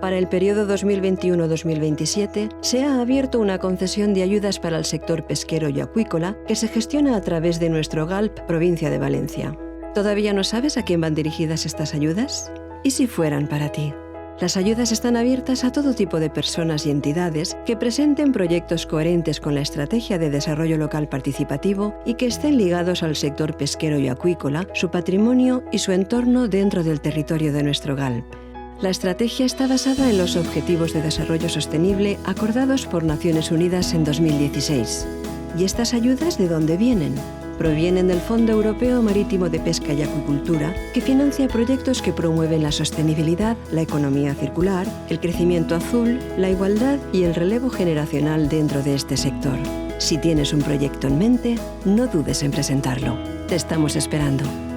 Para el periodo 2021-2027 se ha abierto una concesión de ayudas para el sector pesquero y acuícola que se gestiona a través de nuestro GALP, provincia de Valencia. ¿Todavía no sabes a quién van dirigidas estas ayudas? ¿Y si fueran para ti? Las ayudas están abiertas a todo tipo de personas y entidades que presenten proyectos coherentes con la Estrategia de Desarrollo Local Participativo y que estén ligados al sector pesquero y acuícola, su patrimonio y su entorno dentro del territorio de nuestro GALP. La estrategia está basada en los Objetivos de Desarrollo Sostenible acordados por Naciones Unidas en 2016. ¿Y estas ayudas de dónde vienen? Provienen del Fondo Europeo Marítimo de Pesca y Acuicultura, que financia proyectos que promueven la sostenibilidad, la economía circular, el crecimiento azul, la igualdad y el relevo generacional dentro de este sector. Si tienes un proyecto en mente, no dudes en presentarlo. Te estamos esperando.